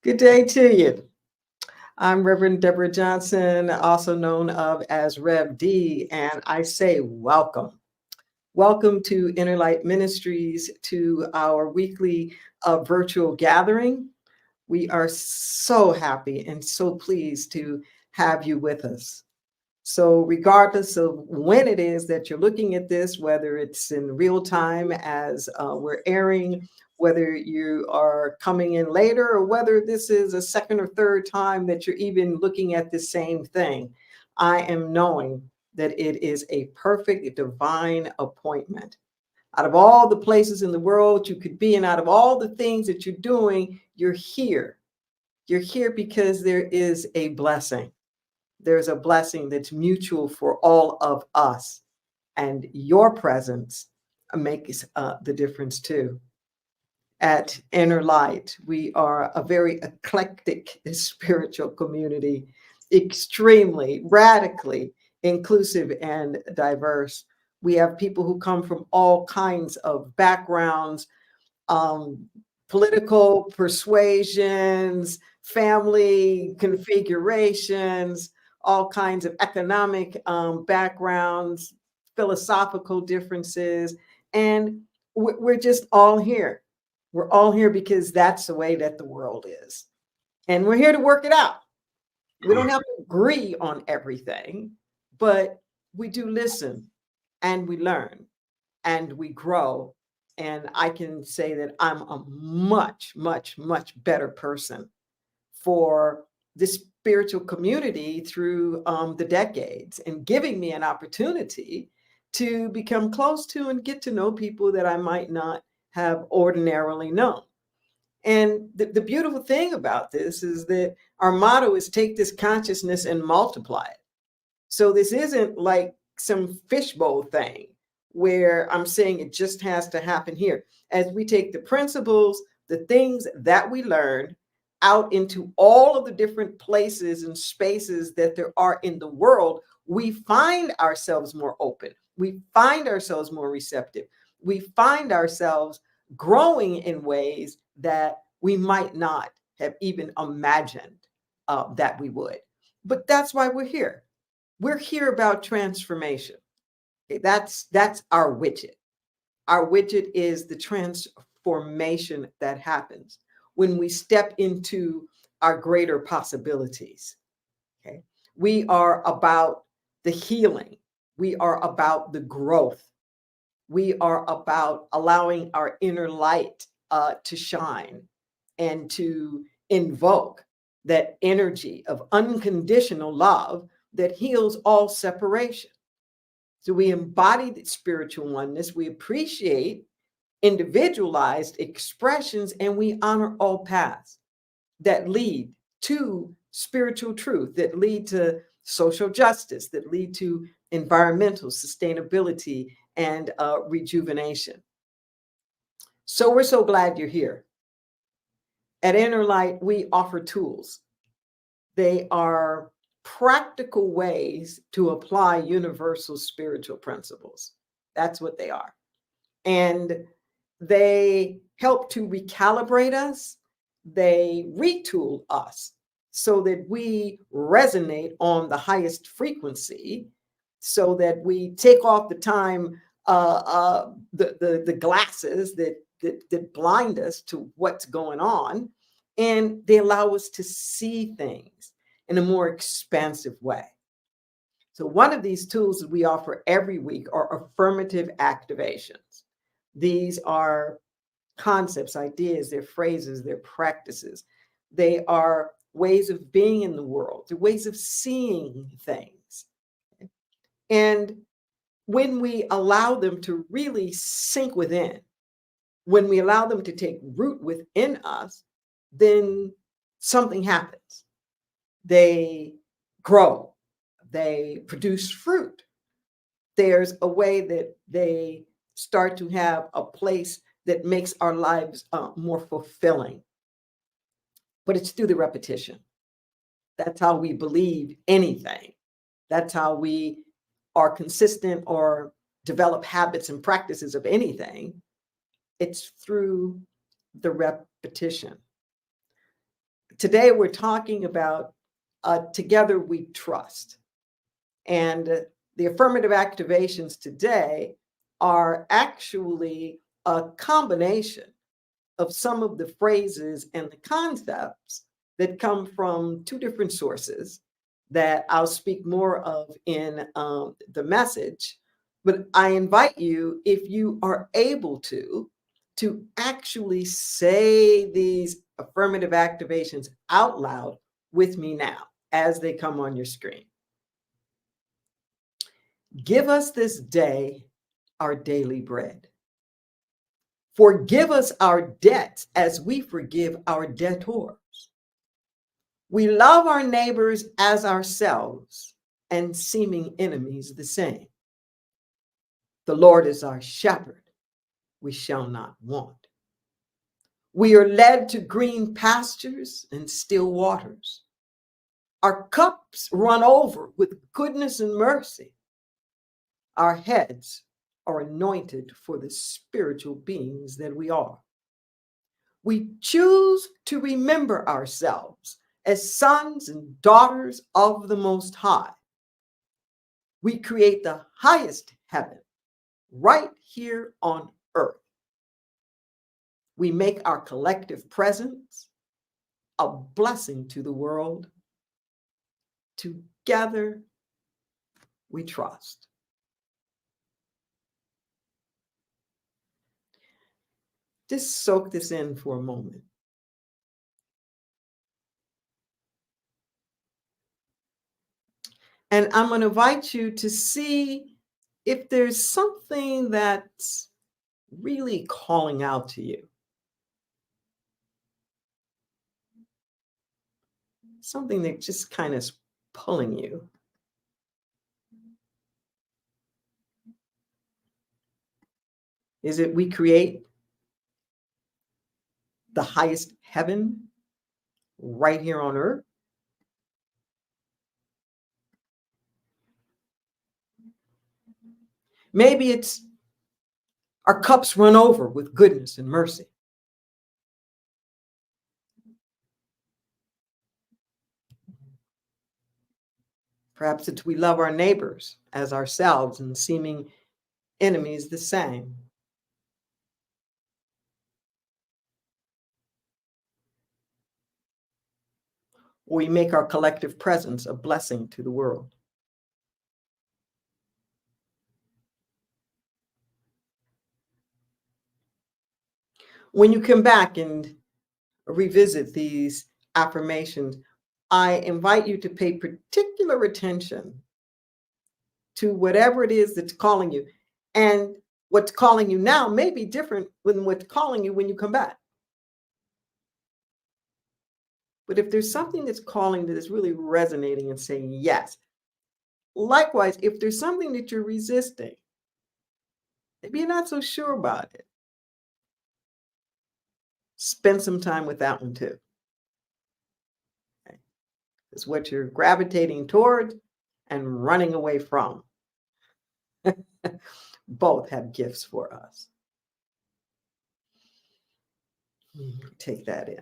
Good day to you. I'm Reverend Deborah Johnson, also known of as Rev D, and I say welcome. Welcome to Inner Light Ministries, to our weekly virtual gathering. We are so happy and so pleased to have you with us. So regardless of when it is that you're looking at this, whether it's in real time as we're airing, whether you are coming in later, or whether this is a second or third time that you're even looking at the same thing, I am knowing that it is a perfect divine appointment. Out of all the places in the world you could be, and out of all the things that you're doing, you're here. You're here because there is a blessing. There's a blessing that's mutual for all of us. And your presence makes the difference too. At Inner Light, we are a very eclectic spiritual community, extremely, radically inclusive and diverse. We have people who come from all kinds of backgrounds, political persuasions, family configurations, all kinds of economic backgrounds, philosophical differences, and we're just all here. We're all here because that's the way that the world is. And we're here to work it out. We don't have to agree on everything, but we do listen and we learn and we grow. And I can say that I'm a much, much, much better person for this spiritual community through the decades, and giving me an opportunity to become close to and get to know people that I might not have ordinarily known. And the beautiful thing about this is that our motto is take this consciousness and multiply it. So this isn't like some fishbowl thing where I'm saying it just has to happen here. As we take the principles, the things that we learned out into all of the different places and spaces that there are in the world, we find ourselves more open. We find ourselves more receptive. We find ourselves growing in ways that we might not have even imagined that we would. But that's why we're here. We're here about transformation. Okay, that's our widget. Our widget is the transformation that happens when we step into our greater possibilities. Okay, we are about the healing. We are about the growth. We are about allowing our inner light to shine and to invoke that energy of unconditional love that heals all separation. So we embody the spiritual oneness, we appreciate individualized expressions, and we honor all paths that lead to spiritual truth, that lead to social justice, that lead to environmental sustainability, and rejuvenation. So we're so glad you're here. At Innerlight, we offer tools. They are practical ways to apply universal spiritual principles. That's what they are. And they help to recalibrate us. They retool us so that we resonate on the highest frequency, so that we take off the time, the glasses that blind us to what's going on, and they allow us to see things in a more expansive way. So one of these tools that we offer every week are affirmative activations. These are concepts, ideas, they're phrases, they're practices. They are ways of being in the world, they're ways of seeing things. And when we allow them to really sink within, when we allow them to take root within us, then something happens. They grow, they produce fruit. There's a way that they start to have a place that makes our lives more fulfilling. But it's through the repetition. That's how we believe anything. That's how we are consistent or develop habits and practices of anything. It's through the repetition. Today, we're talking about Together We Trust. And the affirmative activations today are actually a combination of some of the phrases and the concepts that come from two different sources that I'll speak more of in the message. But I invite you, if you are able to actually say these affirmative activations out loud with me now as they come on your screen. Give us this day our daily bread. Forgive us our debts as we forgive our debtors. We love our neighbors as ourselves, and seeming enemies the same. The Lord is our shepherd, we shall not want. We are led to green pastures and still waters. Our cups run over with goodness and mercy. Our heads are anointed for the spiritual beings that we are. We choose to remember ourselves as sons and daughters of the Most High. We create the highest heaven right here on earth. We make our collective presence a blessing to the world. Together we trust. Just soak this in for a moment. And I'm going to invite you to see if there's something that's really calling out to you. Something that just kind of is pulling you. Is it we create the highest heaven right here on earth? Maybe it's our cups run over with goodness and mercy. Perhaps it's we love our neighbors as ourselves and seeming enemies the same. We make our collective presence a blessing to the world. When you come back and revisit these affirmations, I invite you to pay particular attention to whatever it is that's calling you. And what's calling you now may be different than what's calling you when you come back. But if there's something that's calling that is really resonating and saying, yes, Likewise, if there's something that you're resisting, maybe you're not so sure about it, spend some time with that one too. Okay? It's what you're gravitating toward and running away from. Both have gifts for us. Take that in.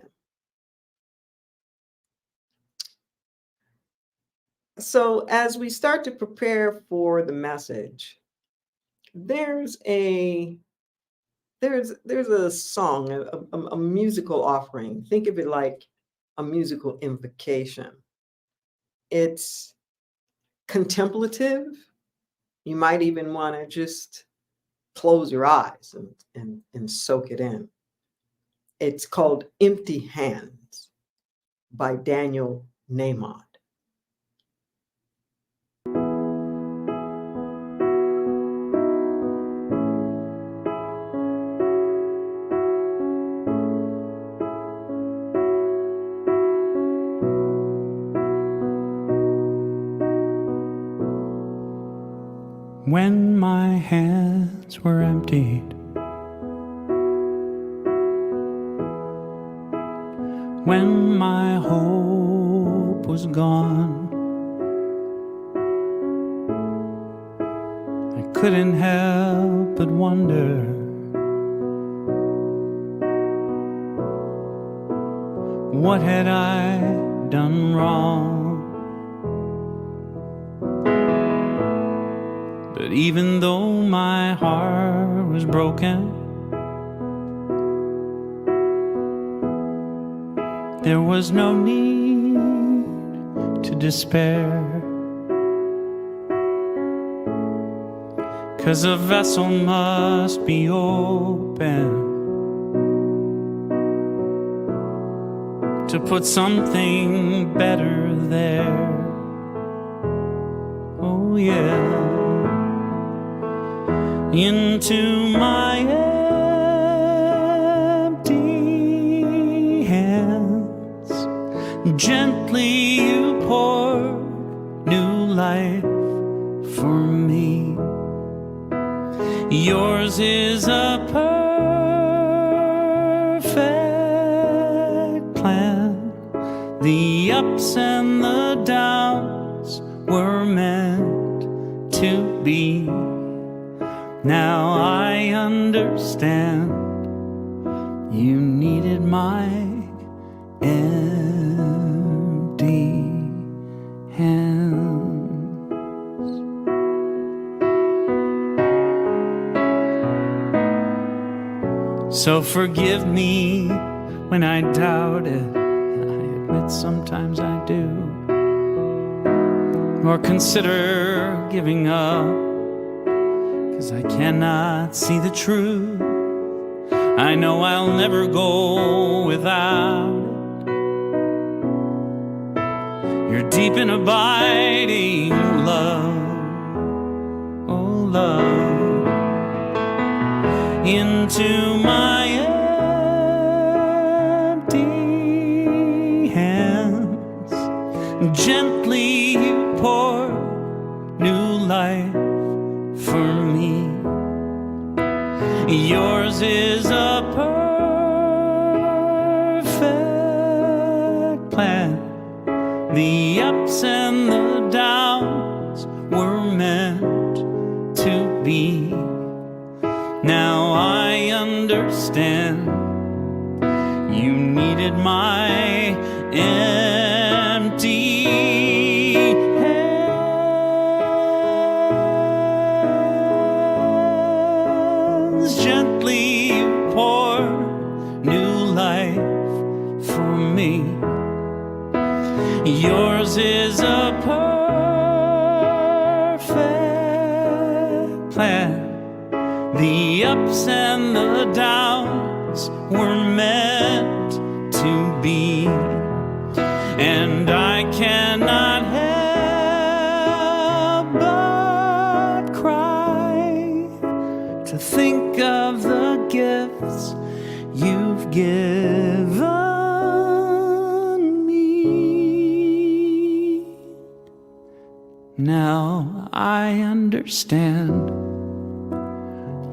So as we start to prepare for the message, there's a song, a musical offering. Think of it like a musical invocation. It's contemplative. You might even want to just close your eyes and soak it in. It's called Empty Hands by Daniel Nahmod. When my hands were emptied, when my hope was gone, I couldn't help but wonder what had I done wrong. But even though my heart was broken, there was no need to despair, 'cause a vessel must be open to put something better there. Oh yeah. Into my empty hands, gently you poured new life for me. Yours is a perfect plan. The ups and the downs were meant to be. Now I understand you needed my empty hands. So forgive me when I doubted, I admit sometimes I do, or consider giving up, 'cause I cannot see the truth. I know I'll never go without it. Your deep and abiding love, oh love, into my empty hands, gently you pour new life for me. Yours is a perfect plan. The ups and the downs were meant to be. Now I understand you needed my empty hands. Gently pour new life for me. Yours is a perfect plan. The ups and the downs were meant to be. And I cannot help but cry to think of the gifts you've given me. Now I understand.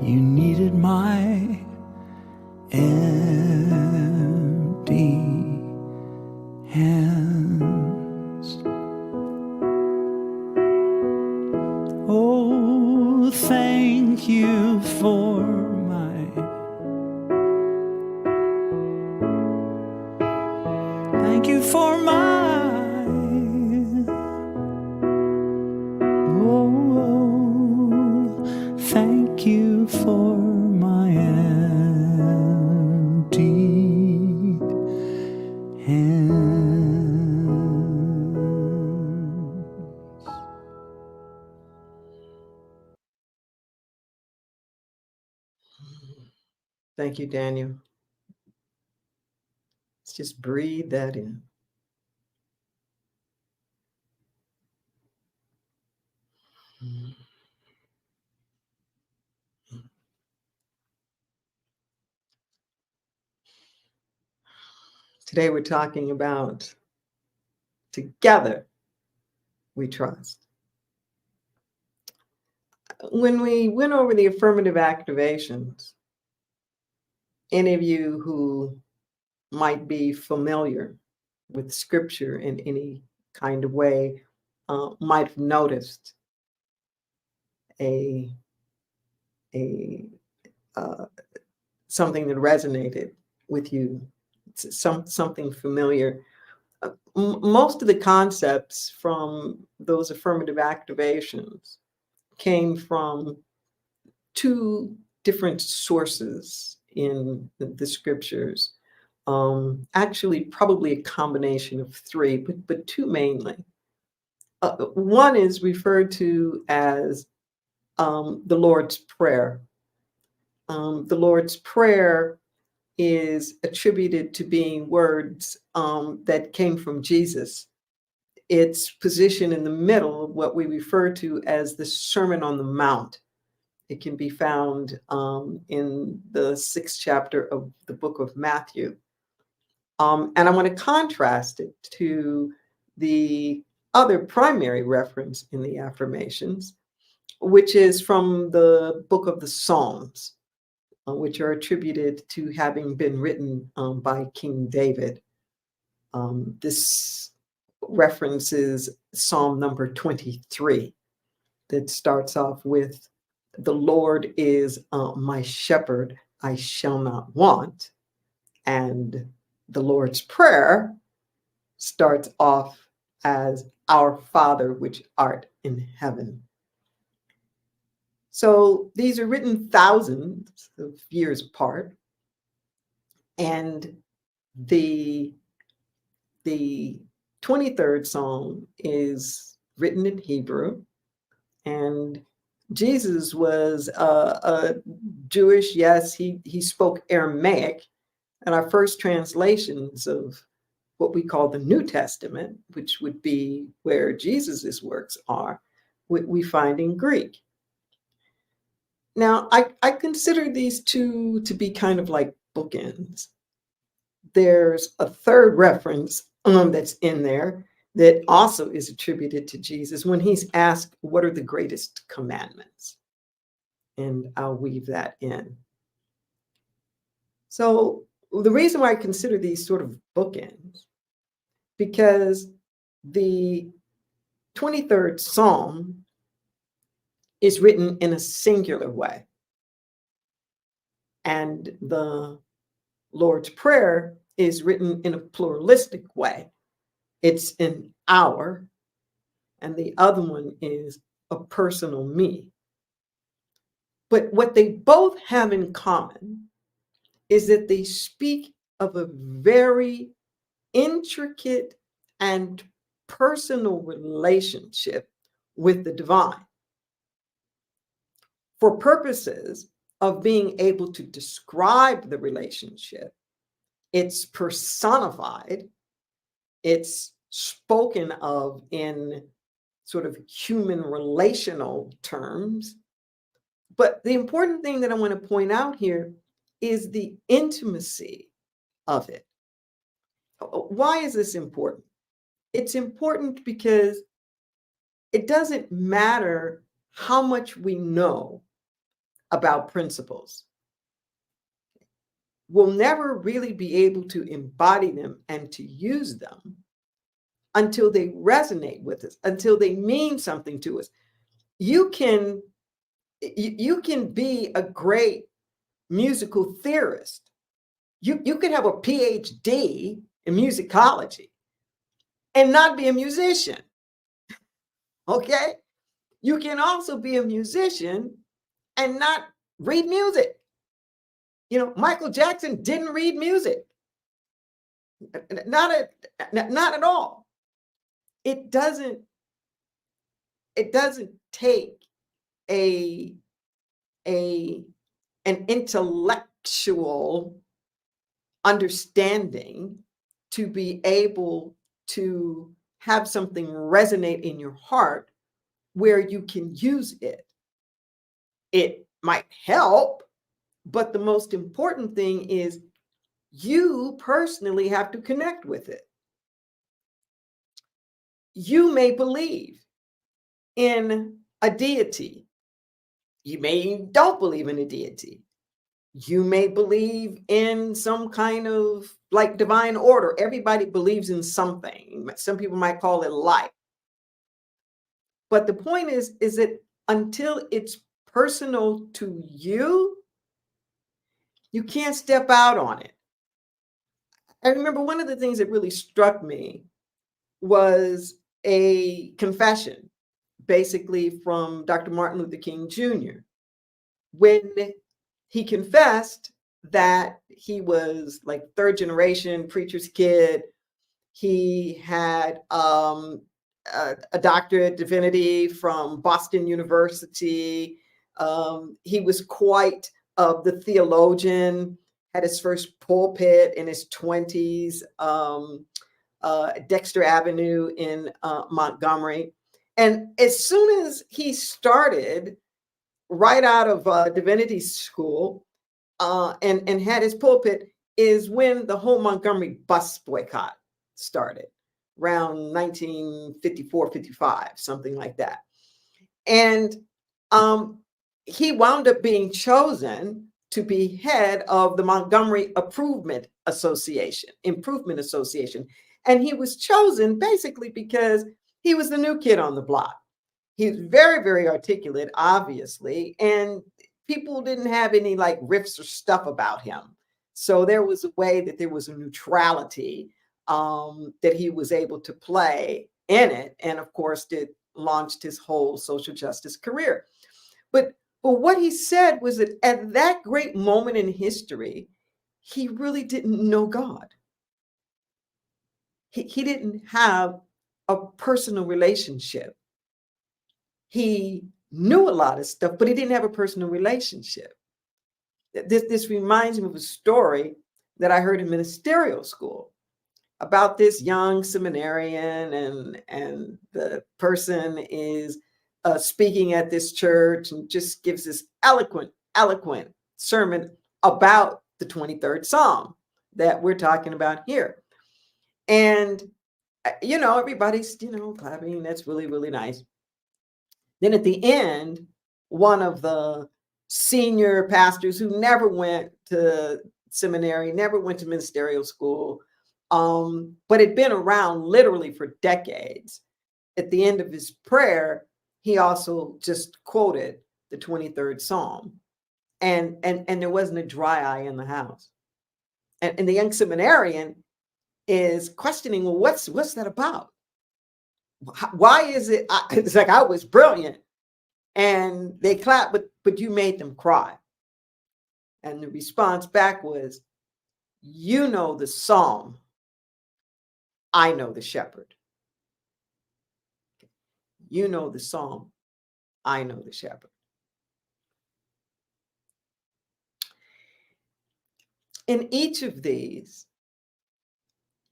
You needed my empty hands. Oh, thank you for thank you for thank you for my empty hands. Thank you, Daniel. Let's just breathe that in. Today we're talking about together we trust. When we went over the affirmative activations, any of you who might be familiar with scripture in any kind of way might have noticed a something that resonated with you. It's something familiar. Most of the concepts from those affirmative activations came from two different sources in the scriptures. Actually, probably a combination of three, but two mainly. One is referred to as the Lord's Prayer. The Lord's Prayer is attributed to being words that came from Jesus. It's positioned in the middle of what we refer to as the Sermon on the Mount. It can be found in the 6th chapter of the book of Matthew. And I want to contrast it to the other primary reference in the affirmations, which is from the book of the Psalms, which are attributed to having been written by King David. This references Psalm number 23 that starts off with, "The Lord is my shepherd, I shall not want." And the Lord's Prayer starts off as, "Our Father, which art in heaven." So these are written thousands of years apart. And the 23rd Psalm is written in Hebrew. And Jesus was a Jewish, yes, he spoke Aramaic. And our first translations of what we call the New Testament, which would be where Jesus's works are, we find in Greek. Now, I consider these two to be kind of like bookends. There's a third reference that's in there that also is attributed to Jesus when he's asked, "What are the greatest commandments?" And I'll weave that in. So the reason why I consider these sort of bookends, because the 23rd Psalm is written in a singular way. And the Lord's Prayer is written in a pluralistic way. It's an our, and the other one is a personal me. But what they both have in common is that they speak of a very intricate and personal relationship with the divine. For purposes of being able to describe the relationship, it's personified, it's spoken of in sort of human relational terms. But the important thing that I want to point out here is the intimacy of it. Why is this important? It's important because it doesn't matter how much we know about principles, we'll never really be able to embody them and to use them until they resonate with us, until they mean something to us. You can you can be a great musical theorist. You could have a PhD in musicology and not be a musician. Okay? You can also be a musician and not read music. Michael Jackson didn't read music. Not at all. It doesn't take a an intellectual understanding to be able to have something resonate in your heart where you can use it. It might help, but the most important thing is you personally have to connect with it. You may believe in a deity. You may don't believe in a deity. You may believe in some kind of like divine order. Everybody believes in something. Some people might call it life. But the point is that until it's personal to you, you can't step out on it. I remember one of the things that really struck me was a confession, basically from Dr. Martin Luther King Jr., when he confessed that he was like third generation preacher's kid. He had a doctorate of divinity from Boston University. He was quite the theologian, had his first pulpit in his 20s, Dexter Avenue in Montgomery. And as soon as he started right out of divinity school and had his pulpit is when the whole Montgomery bus boycott started around 1954, 55, something like that. And he wound up being chosen to be head of the Montgomery Improvement Association. And he was chosen basically because he was the new kid on the block. He's very, very articulate, obviously, and people didn't have any like riffs or stuff about him. So there was a way that there was a neutrality that he was able to play in it, and of course, launched his whole social justice career. But what he said was that at that great moment in history, he really didn't know God. He didn't have a personal relationship. He knew a lot of stuff, but he didn't have a personal relationship. This reminds me of a story that I heard in ministerial school about this young seminarian, and the person is speaking at this church and just gives this eloquent sermon about the 23rd Psalm that we're talking about here. And, everybody's, clapping. That's really, really nice. Then at the end, one of the senior pastors who never went to seminary, never went to ministerial school, but had been around literally for decades, at the end of his prayer, he also just quoted the 23rd Psalm. And there wasn't a dry eye in the house. And the young seminarian is questioning, well, what's that about? Why is it? It's like, I was brilliant. And they clapped, but you made them cry. And the response back was, you know the psalm, I know the shepherd. You know the psalm, I know the shepherd. In each of these,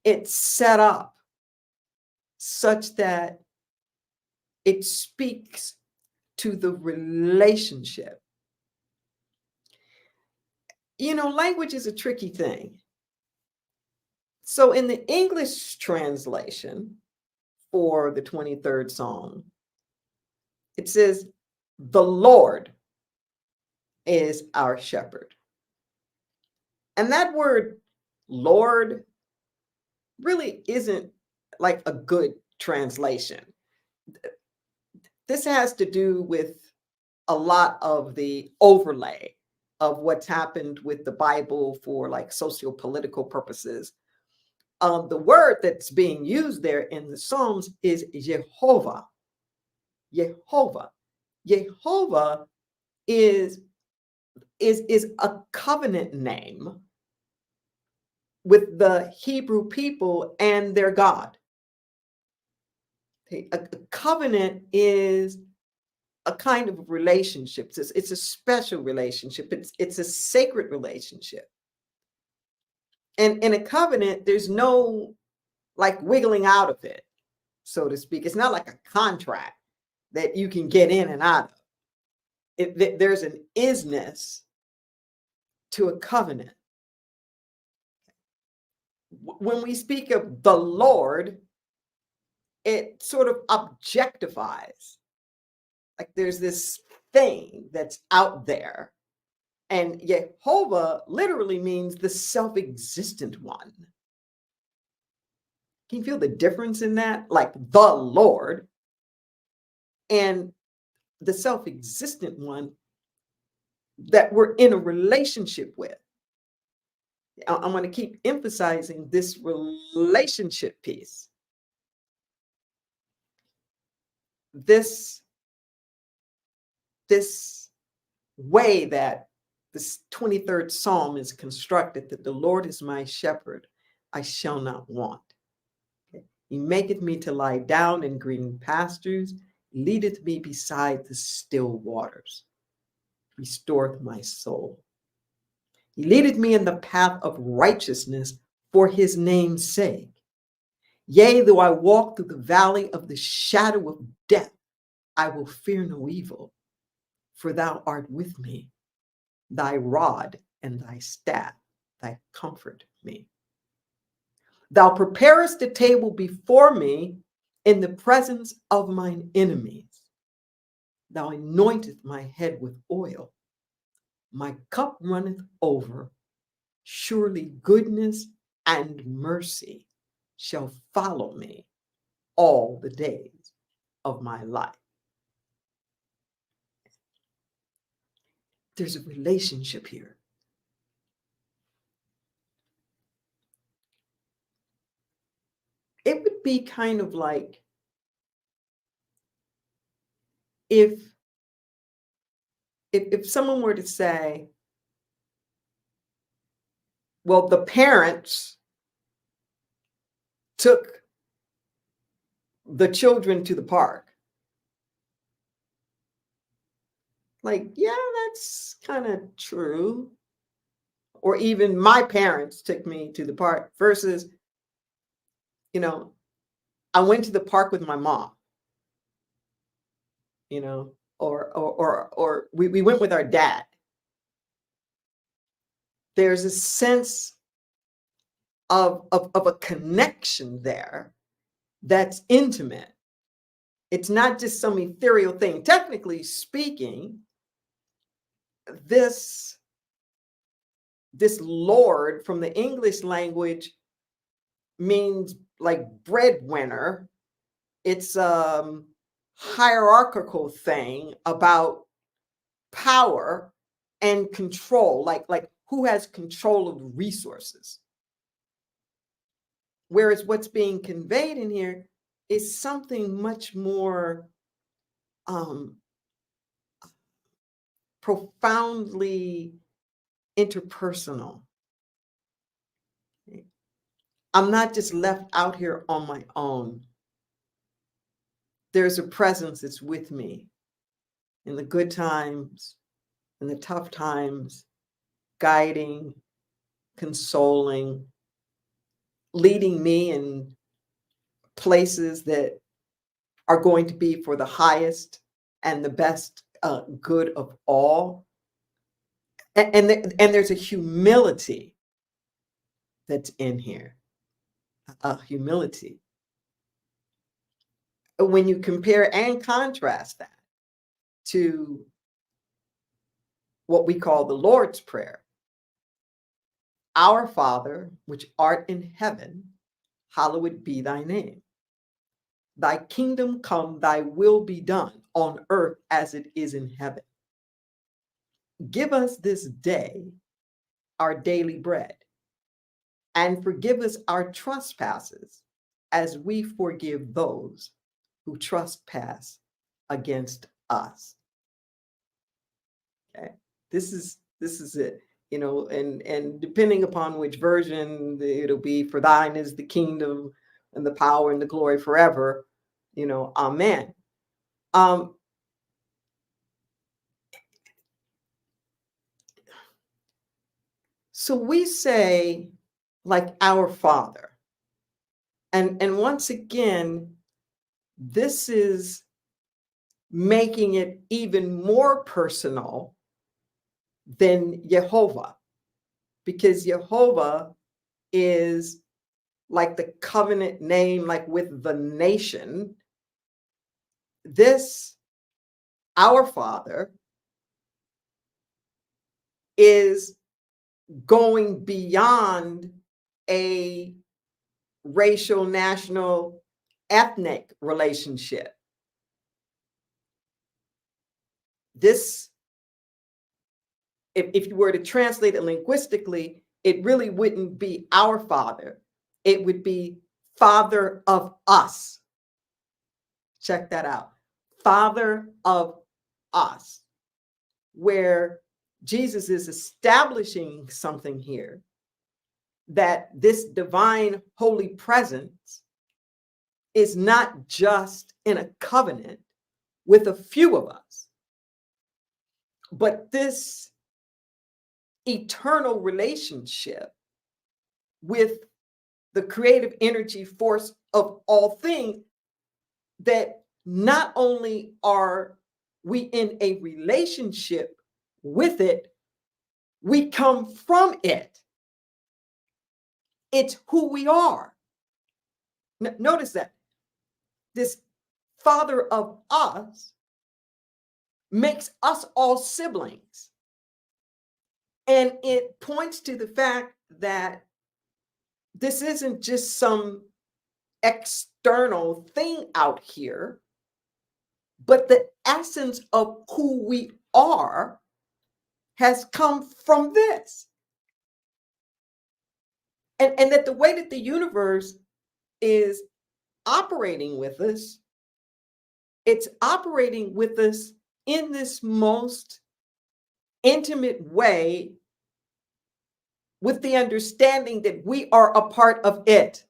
it's set up such that it speaks to the relationship. Language is a tricky thing. So in the English translation for the 23rd Psalm, it says, The Lord is our shepherd. And that word Lord really isn't like a good translation. This has to do with a lot of the overlay of what's happened with the Bible for like socio-political purposes. The word that's being used there in the Psalms is Jehovah. Jehovah. Jehovah is a covenant name with the Hebrew people and their God. Okay, a covenant is a kind of relationship. It's a special relationship. It's a sacred relationship. And in a covenant, there's no like wiggling out of it, so to speak. It's not like a contract that you can get in and out of. There's an isness to a covenant. When we speak of the Lord, it sort of objectifies. Like there's this thing that's out there. And Jehovah literally means the self-existent one. Can you feel the difference in that? Like the Lord and the self-existent one that we're in a relationship with. I'm going to keep emphasizing this relationship piece. This way that this 23rd Psalm is constructed, that the Lord is my shepherd, I shall not want. Okay. He maketh me to lie down in green pastures, leadeth me beside the still waters, restoreth my soul. He leadeth me in the path of righteousness for his name's sake. Yea, though I walk through the valley of the shadow of death, I will fear no evil, for thou art with me. Thy rod and thy staff, thy comfort me. Thou preparest a table before me in the presence of mine enemies. Thou anointest my head with oil. My cup runneth over. Surely goodness and mercy shall follow me all the days of my life. There's a relationship here. It would be kind of like if someone were to say, well, the parents took the children to the park. Like, yeah, that's kind of true. Or even my parents took me to the park versus, I went to the park with my mom, or we went with our dad. There's a sense of a connection there that's intimate. It's not just some ethereal thing. Technically speaking, this Lord from the English language means like breadwinner. It's a hierarchical thing about power and control, like who has control of the resources. Whereas what's being conveyed in here is something much more profoundly interpersonal. I'm not just left out here on my own. There's a presence that's with me in the good times, in the tough times, guiding, consoling, leading me in places that are going to be for the highest and the best good of all. And there's a humility that's in here, a humility. When you compare and contrast that to what we call the Lord's Prayer. Our Father, which art in heaven, hallowed be thy name. Thy kingdom come, thy will be done on earth as it is in heaven. Give us this day our daily bread, and forgive us our trespasses as we forgive those who trespass against us. Okay, this is it. And depending upon which version, it'll be, for thine is the kingdom and the power and the glory forever. Amen. So we say, like, our Father. And once again, this is making it even more personal than Jehovah, because Jehovah is like the covenant name, like with the nation. This, our Father, is going beyond a racial, national, ethnic relationship. This, if you were to translate it linguistically, it really wouldn't be our Father. It would be Father of us. Check that out. Father of us, where Jesus is establishing something here, that this divine holy presence is not just in a covenant with a few of us, but this eternal relationship with the creative energy force of all things, that not only are we in a relationship with it, we come from it. It's who we are. Notice that this Father of us makes us all siblings. And it points to the fact that this isn't just some external thing out here, but the essence of who we are has come from this. And that the way that the universe is operating with us, it's operating with us in this most intimate way, with the understanding that we are a part of it.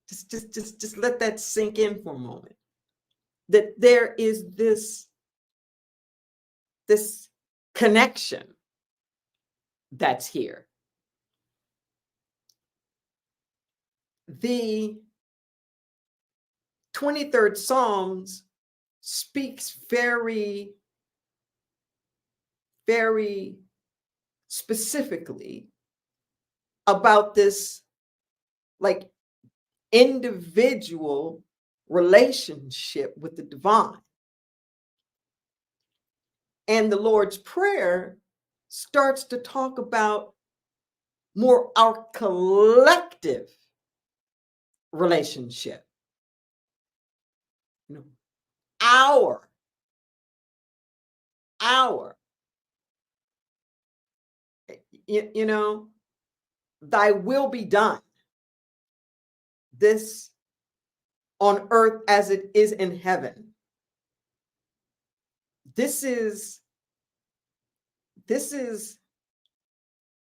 Just let that sink in for a moment. That there is this connection that's here. The 23rd Psalms speaks very, very specifically about this, like, individual relationship with the divine. And the Lord's Prayer starts to talk about more our collective relationship. Our. Thy will be done. This on earth as it is in heaven. This is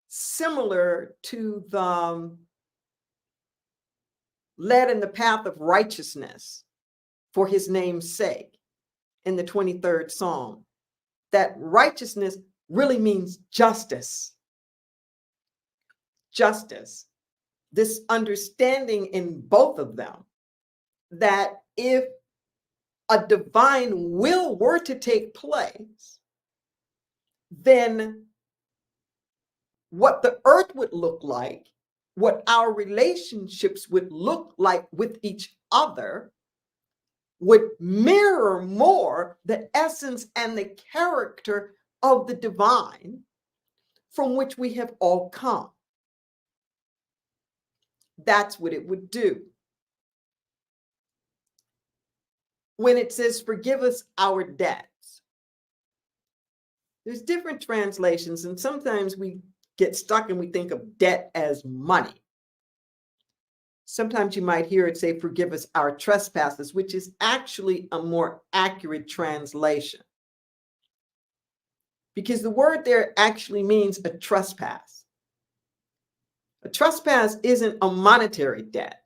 similar to the led in the path of righteousness for his name's sake in the 23rd Psalm. That righteousness really means justice. Justice. This understanding in both of them that if a divine will were to take place, then what the earth would look like, what our relationships would look like with each other, would mirror more the essence and the character of the divine from which we have all come. That's what it would do. When it says, forgive us our debts, there's different translations, and sometimes we get stuck and we think of debt as money. Sometimes you might hear it say, forgive us our trespasses, which is actually a more accurate translation. Because the word there actually means a trespass. A trespass isn't a monetary debt.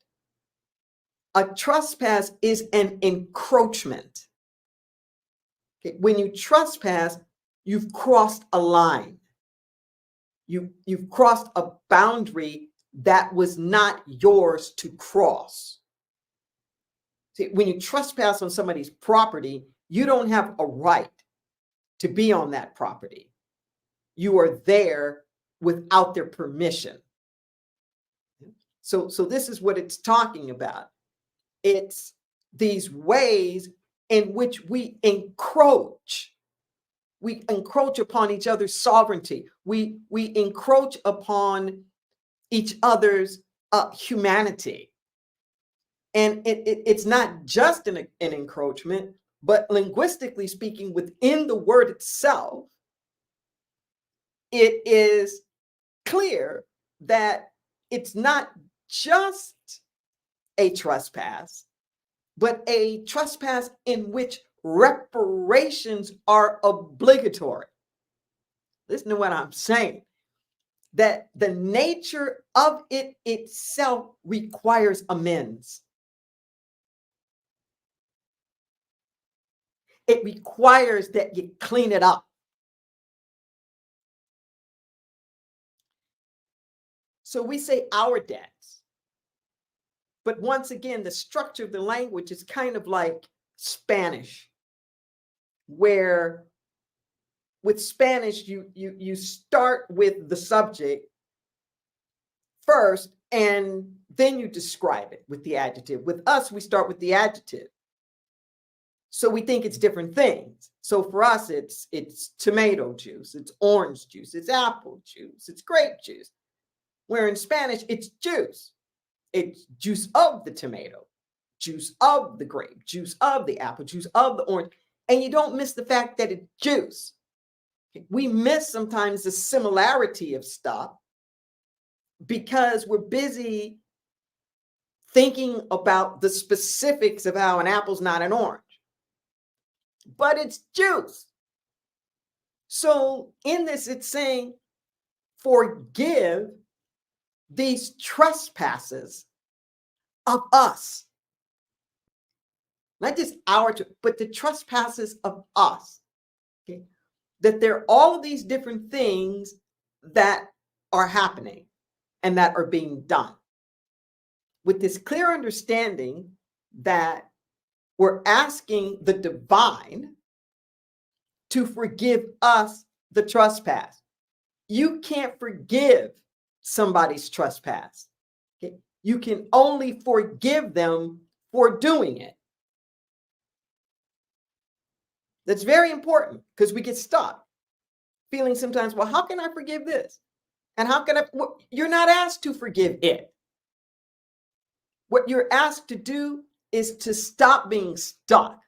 A trespass is an encroachment. Okay? When you trespass, you've crossed a line. You've crossed a boundary that was not yours to cross. See, when you trespass on somebody's property, you don't have a right to be on that property. You are there without their permission. So this is what it's talking about. It's these ways in which we encroach. We encroach upon each other's sovereignty. We encroach upon each other's humanity. And it's not just an encroachment, but linguistically speaking, within the word itself, it is clear that it's not just a trespass, but a trespass in which reparations are obligatory. Listen to what I'm saying. That the nature of it itself requires amends. It requires that you clean it up. So we say our debts. But once again, the structure of the language is kind of like Spanish, where with Spanish, you start with the subject first, and then you describe it with the adjective. With us, we start with the adjective. So we think it's different things. So for us, it's tomato juice, it's orange juice, it's apple juice, it's grape juice. Where in Spanish, it's juice. It's juice of the tomato, juice of the grape, juice of the apple, juice of the orange. And you don't miss the fact that it's juice. We miss sometimes the similarity of stuff because we're busy thinking about the specifics of how an apple's not an orange. But it's juice. So in this, it's saying, forgive these trespasses of us. Not just our, but the trespasses of us. Okay? That there are all of these different things that are happening and that are being done. With this clear understanding that we're asking the divine to forgive us the trespass. You can't forgive somebody's trespass. Okay? You can only forgive them for doing it. That's very important because we get stuck feeling sometimes, well, how can I forgive this? And how can I? Well, you're not asked to forgive it. What you're asked to do is to stop being stuck.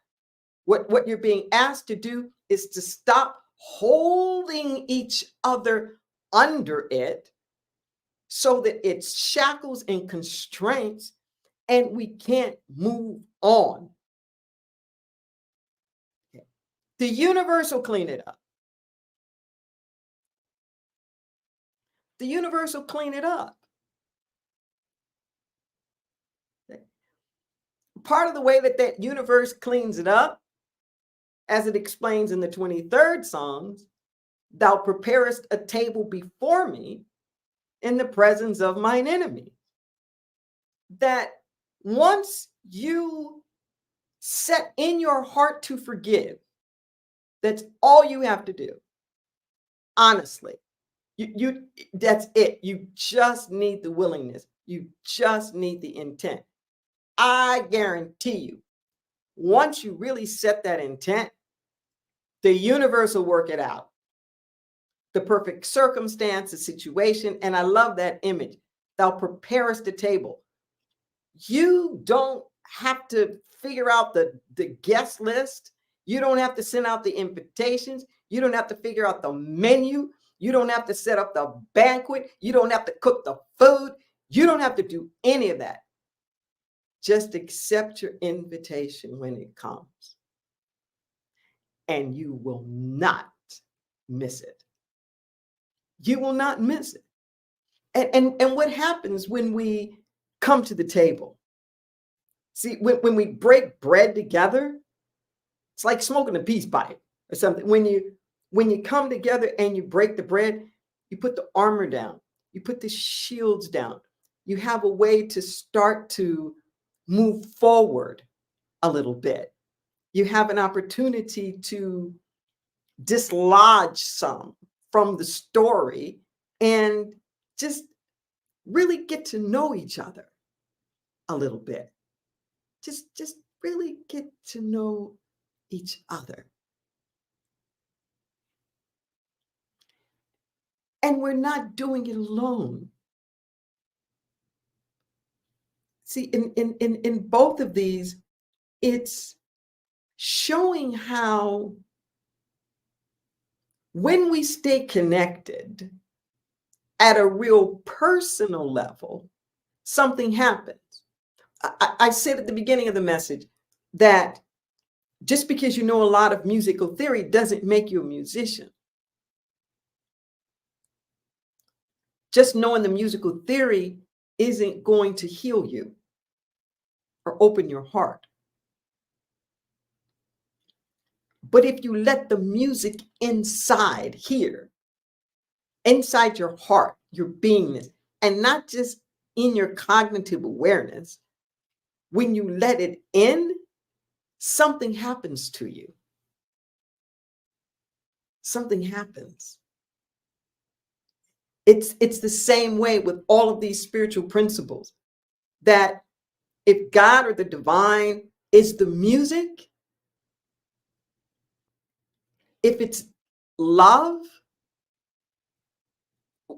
What you're being asked to do is to stop holding each other under it so that it's shackles and constraints and we can't move on. Okay. The universe will clean it up. The universe will clean it up. Okay. Part of the way that that universe cleans it up, as it explains in the 23rd Psalms, thou preparest a table before me in the presence of mine enemy. That once you set in your heart to forgive, that's all you have to do. Honestly, that's it. You just need the willingness. You just need the intent. I guarantee you, once you really set that intent, the universe will work it out. The perfect circumstance, the situation. And I love that image. Thou preparest the table. You don't have to figure out the guest list. You don't have to send out the invitations. You don't have to figure out the menu. You don't have to set up the banquet. You don't have to cook the food. You don't have to do any of that. Just accept your invitation when it comes. And you will not miss it. You will not miss it. And what happens when we come to the table? See, when we break bread together, it's like smoking a peace pipe or something. When you come together and you break the bread, you put the armor down, you put the shields down. You have a way to start to move forward a little bit. You have an opportunity to dislodge some from the story and just really get to know each other a little bit. Just really get to know each other. And we're not doing it alone. See, in both of these, it's showing how when we stay connected at a real personal level, something happens. I said at the beginning of the message that just because you know a lot of musical theory doesn't make you a musician. Just knowing the musical theory isn't going to heal you or open your heart. But if you let the music inside here, inside your heart, your beingness, and not just in your cognitive awareness, when you let it in, something happens to you. Something happens. It's the same way with all of these spiritual principles, that if God or the divine is the music, if it's love,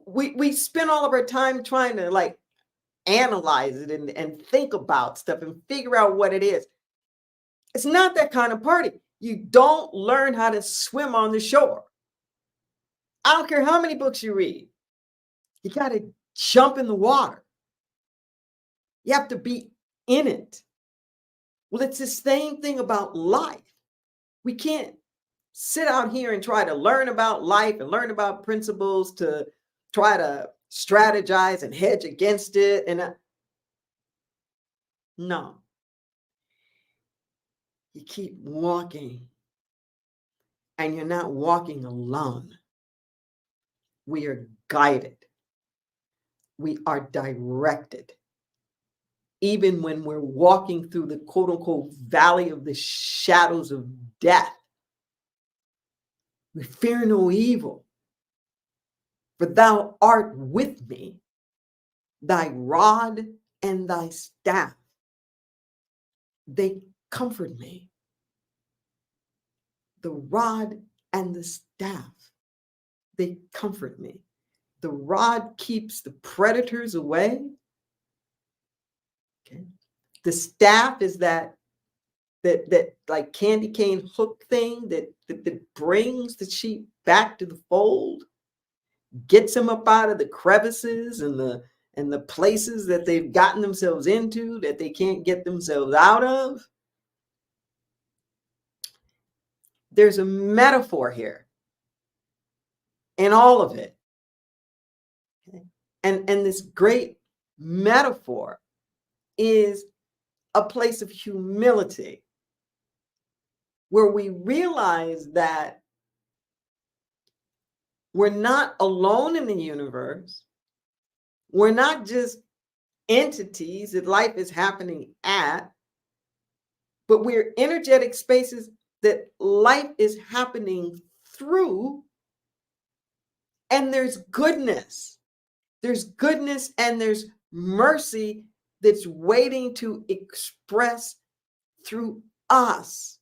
we spend all of our time trying to like analyze it and think about stuff and figure out what it is. It's not that kind of party. You don't learn how to swim on the shore. I don't care how many books you read. You got to jump in the water. You have to be in it. Well, it's the same thing about life. We can't sit out here and try to learn about life and learn about principles to try to strategize and hedge against it. And no. You keep walking, and you're not walking alone. We are guided. We are directed. Even when we're walking through the quote unquote valley of the shadows of death, we fear no evil, for thou art with me, thy rod and thy staff, they comfort me. The rod and the staff, they comfort me. The rod keeps the predators away. Okay. The staff is that like candy cane hook thing that brings the sheep back to the fold, gets them up out of the crevices and the places that they've gotten themselves into that they can't get themselves out of. There's a metaphor here in all of it. Okay. And this great metaphor is a place of humility where we realize that we're not alone in the universe. We're not just entities that life is happening at, but we're energetic spaces that life is happening through. And there's goodness. There's goodness and there's mercy that's waiting to express through us.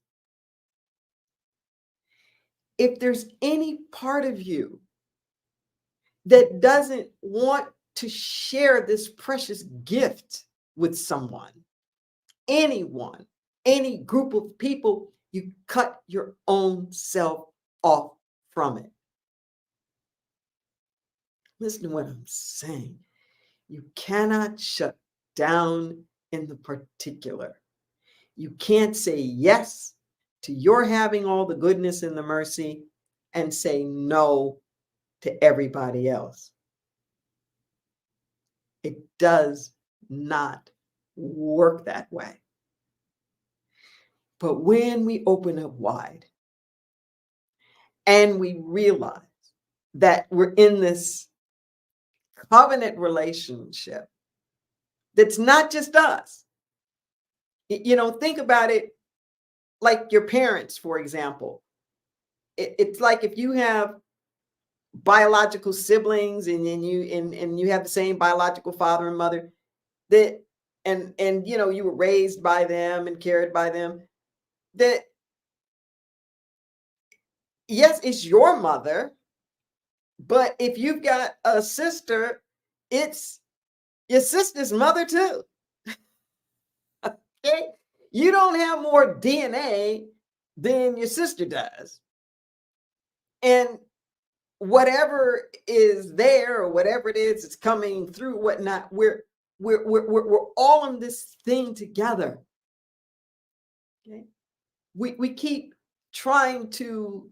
If there's any part of you that doesn't want to share this precious gift with someone, anyone, any group of people, you cut your own self off from it. Listen to what I'm saying. You cannot shut down in the particular. You can't say yes to your having all the goodness and the mercy and say no to everybody else. It does not work that way. But when we open up wide and we realize that we're in this covenant relationship that's not just us, think about it like your parents, for example. It's like if you have biological siblings and you have the same biological father and mother, that and you were raised by them and cared by them, that yes, it's your mother, but if you've got a sister, it's your sister's mother too. Okay? You don't have more DNA than your sister does. And whatever is there or whatever it is it's coming through, whatnot, we're all in this thing together. Okay? We keep trying to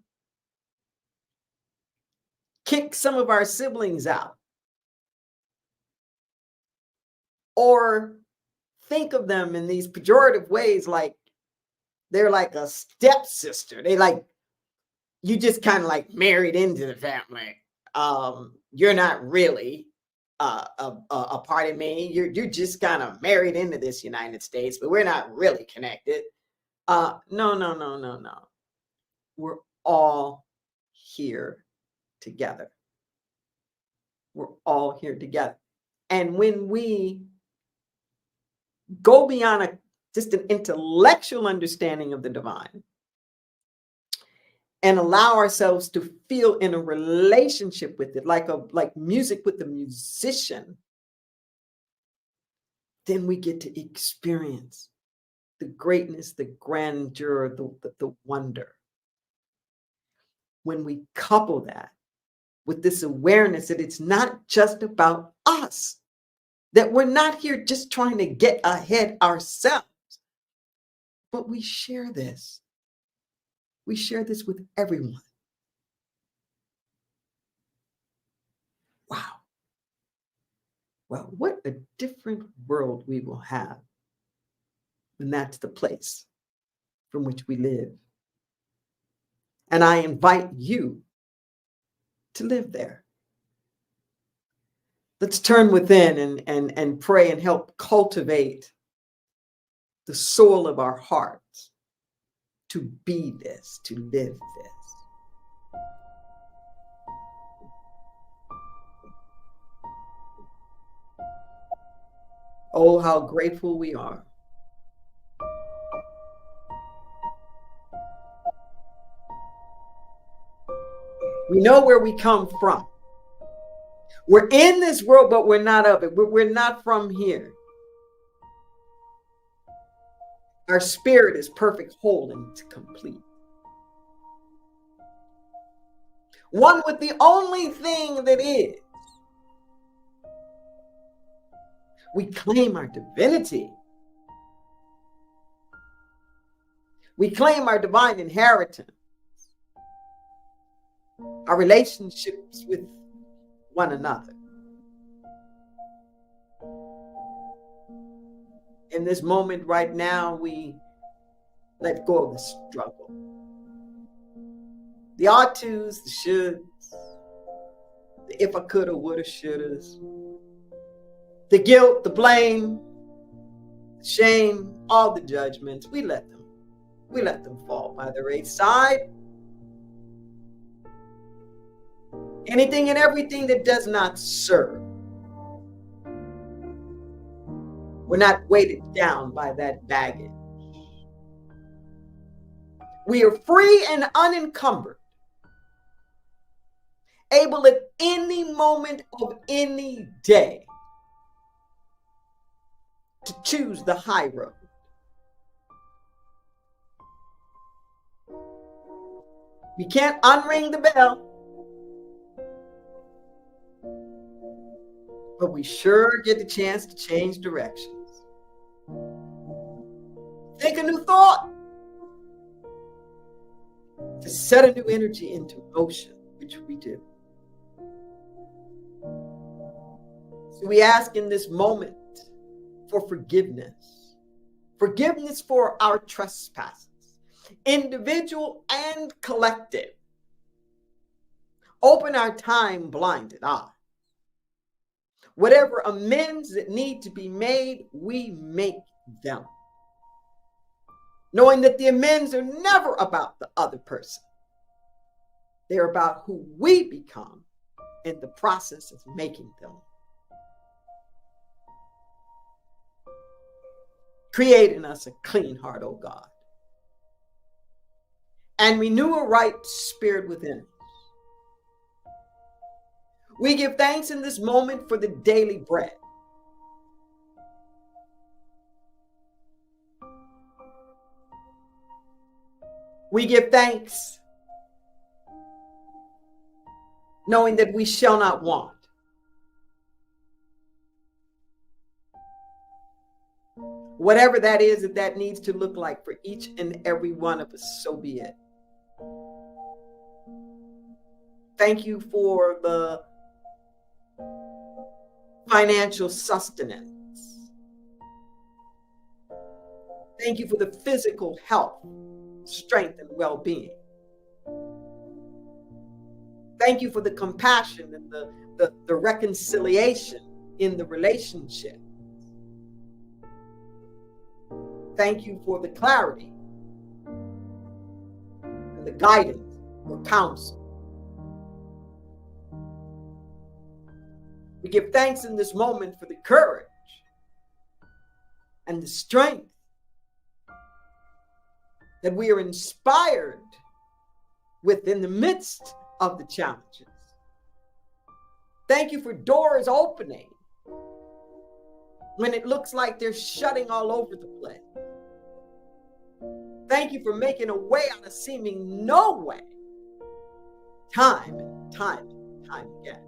kick some of our siblings out or think of them in these pejorative ways, like they're like a stepsister. They like, you just kind of like married into the family. You're not really a part of me. You're just kind of married into this United States, but we're not really connected. No. We're all here together. We're all here together. And when we go beyond just an intellectual understanding of the divine and allow ourselves to feel in a relationship with it, like music with the musician, then we get to experience the greatness, the grandeur, the wonder. When we couple that with this awareness that it's not just about us, that we're not here just trying to get ahead ourselves, but we share this. We share this with everyone. Wow. Well, what a different world we will have when that's the place from which we live. And I invite you to live there. Let's turn within and pray and help cultivate the soul of our hearts to be this, to live this. Oh, how grateful we are. We know where we come from. We're in this world, but we're not of it. We're not from here. Our spirit is perfect, whole, and complete. One with the only thing that is. We claim our divinity. We claim our divine inheritance. Our relationships with one another. In this moment right now, we let go of the struggle. The ought tos, the shoulds, the if I coulda, woulda, shouldas, the guilt, the blame, the shame, all the judgments, we let them fall by the wayside. Anything and everything that does not serve. We're not weighted down by that baggage. We are free and unencumbered, able at any moment of any day to choose the high road. We can't unring the bell, but we sure get the chance to change directions. Think a new thought, to set a new energy into motion, which we do. So we ask in this moment for forgiveness. Forgiveness for our trespasses, individual and collective. Open our time-blinded eye. Whatever amends that need to be made, we make them, knowing that the amends are never about the other person. They're about who we become in the process of making them. Create in us a clean heart, O God, and renew a right spirit within us. We give thanks in this moment for the daily bread. We give thanks knowing that we shall not want. Whatever that is that needs to look like for each and every one of us, so be it. Thank you for the financial sustenance. Thank you for the physical health, strength, and well-being. Thank you for the compassion and the reconciliation in the relationship. Thank you for the clarity and the guidance or counsel. We give thanks in this moment for the courage and the strength that we are inspired with in the midst of the challenges. Thank you for doors opening when it looks like they're shutting all over the place. Thank you for making a way out of seeming no way, time and time and time again.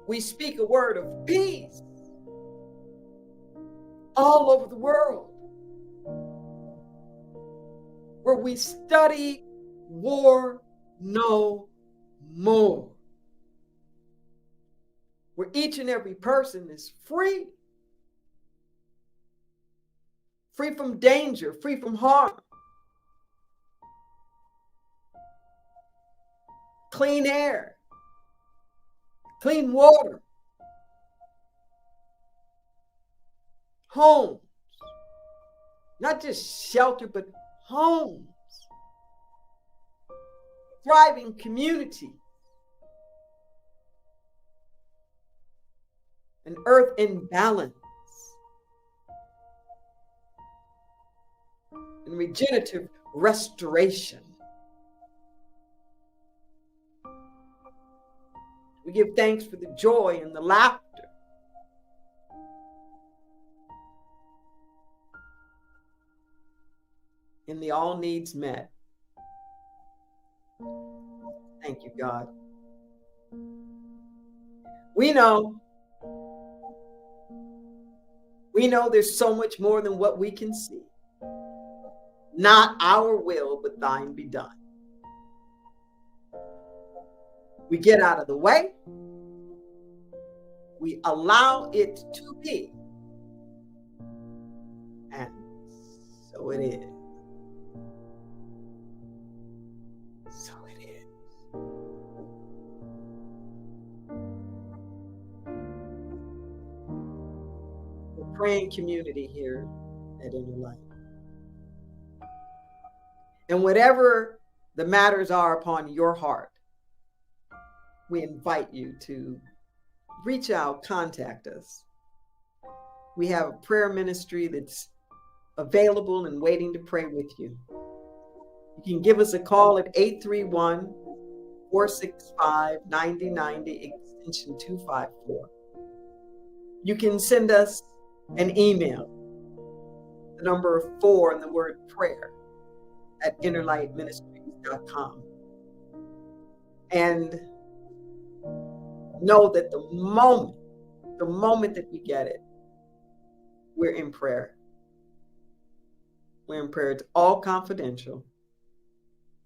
We speak a word of peace all over the world, where we study war no more, where each and every person is free from danger, free from harm, clean air, clean water, homes, not just shelter, but homes, thriving community, an earth in balance, and regenerative restoration. We give thanks for the joy and the laughter. And the all needs met. Thank you, God. We know there's so much more than what we can see. Not our will, but thine be done. We get out of the way. We allow it to be. And so it is. So it is. We're a praying community here at Inner Light. And whatever the matters are upon your heart, we invite you to reach out, contact us. We have a prayer ministry that's available and waiting to pray with you. You can give us a call at 831-465-9090, extension 254. You can send us an email, the number 4 and the word prayer, at innerlightministries.com. And know that the moment that we get it, we're in prayer. We're in prayer. It's all confidential.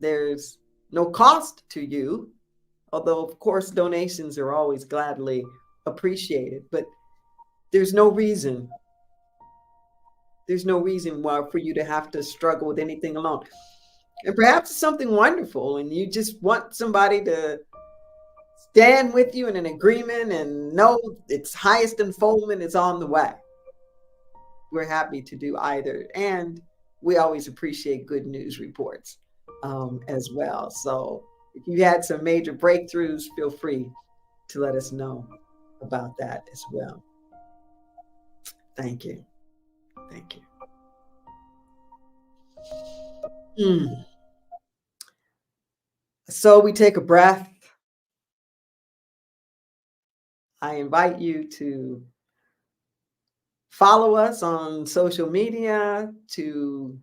There's no cost to you, although, of course, donations are always gladly appreciated, but there's no reason. There's no reason why for you to have to struggle with anything alone. And perhaps it's something wonderful and you just want somebody to stand with you in an agreement and know its highest unfoldment is on the way. We're happy to do either. And we always appreciate good news reports as well. So if you had some major breakthroughs, feel free to let us know about that as well. Thank you. Thank you. So we take a breath. I invite you to follow us on social media, to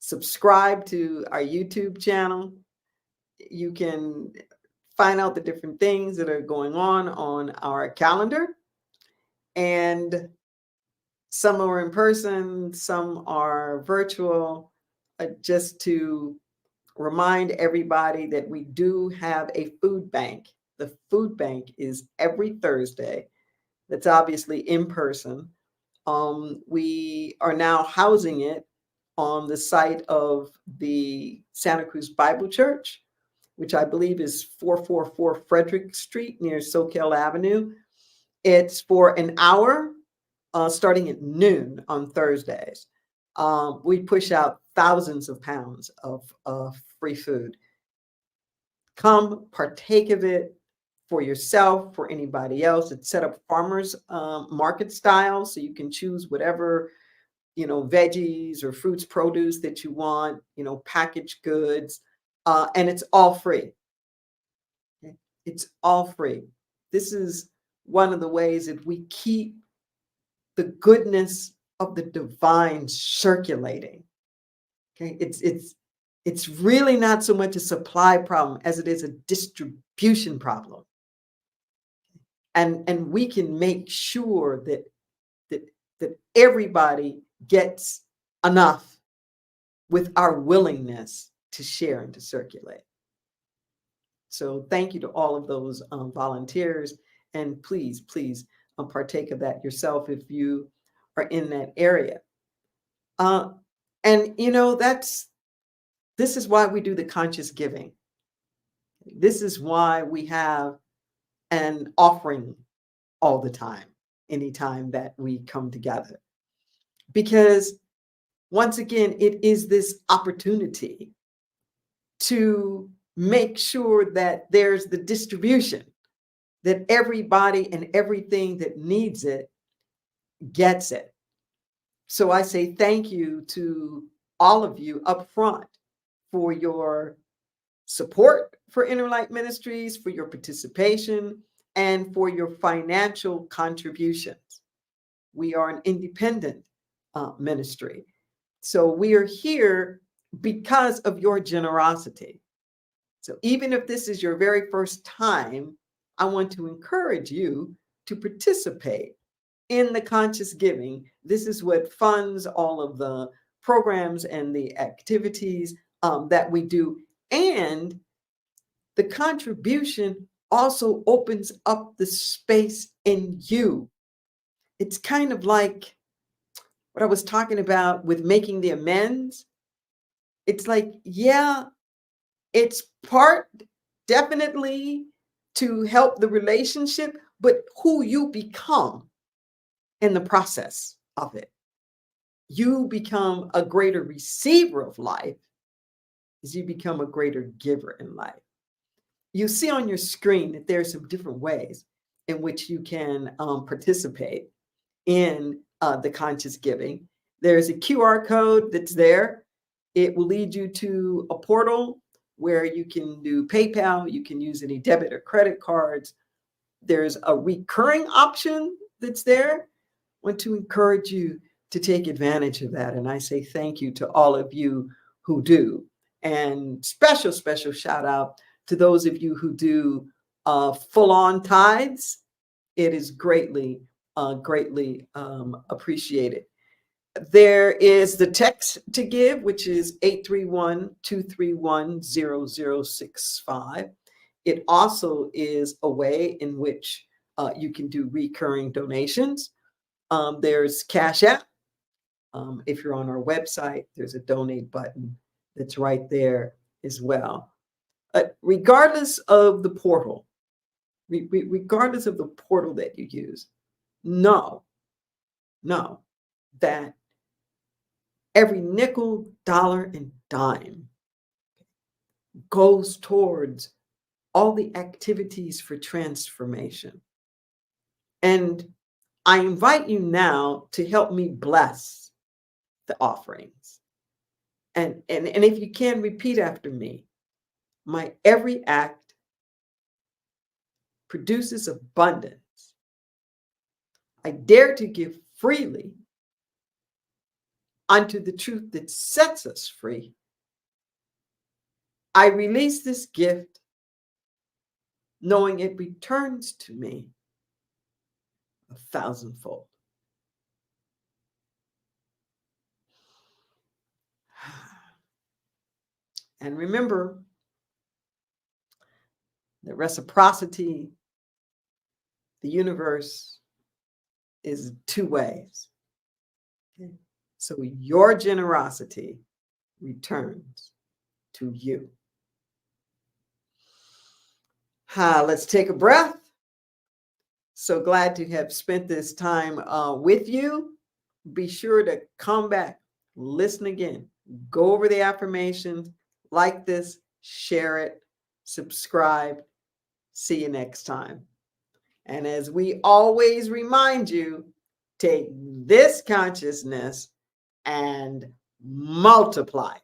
subscribe to our YouTube channel. You can find out the different things that are going on our calendar. And some are in person, some are virtual, just to remind everybody that we do have a food bank. The food bank is every Thursday. That's obviously in person. We are now housing it on the site of the Santa Cruz Bible Church, which I believe is 444 Frederick Street near Soquel Avenue. It's for an hour, starting at noon on Thursdays. We push out thousands of pounds of free food. Come partake of it for yourself, for anybody else. It's set up farmers market style, so you can choose whatever, veggies or fruits, produce that you want, packaged goods, and it's all free. It's all free. This is one of the ways that we keep the goodness of the divine circulating. Okay, it's really not so much a supply problem as it is a distribution problem. And we can make sure that everybody gets enough with our willingness to share and to circulate. So thank you to all of those volunteers, and please partake of that yourself if you are in that area. And this is why we do the conscious giving. This is why we have an offering all the time, anytime that we come together. Because once again, it is this opportunity to make sure that there's the distribution, that everybody and everything that needs it gets it. So I say thank you to all of you up front for your support for Inner Light Ministries, for your participation, and for your financial contributions. We are an independent ministry. So we are here because of your generosity. So even if this is your very first time, I want to encourage you to participate in the conscious giving. This is what funds all of the programs and the activities that we do. And the contribution also opens up the space in you. It's kind of like what I was talking about with making the amends. It's like, yeah, it's part definitely to help the relationship, but who you become in the process of it. You become a greater receiver of life as you become a greater giver in life. You see on your screen that there are some different ways in which you can participate in the conscious giving. There's a QR code that's there. It will lead you to a portal where you can do PayPal. You can use any debit or credit cards. There's a recurring option that's there. I want to encourage you to take advantage of that. And I say thank you to all of you who do. And special shout out to those of you who do full-on tithes. It is greatly appreciated. There is the text to give, which is 831-231-0065. It also is a way in which you can do recurring donations. There's Cash App. If you're on our website, there's a donate button that's right there as well. Regardless of the portal, regardless of the portal that you use, know that every nickel, dollar, and dime goes towards all the activities for transformation. And I invite you now to help me bless the offerings. And if you can, repeat after me. My every act produces abundance. I dare to give freely unto the truth that sets us free. I release this gift, knowing it returns to me 1,000-fold. And remember, the reciprocity, the universe is two ways. Okay? So your generosity returns to you. Let's take a breath. So glad to have spent this time with you. Be sure to come back, listen again, go over the affirmations, like this, share it, subscribe. See you next time. And as we always remind you, take this consciousness and multiply.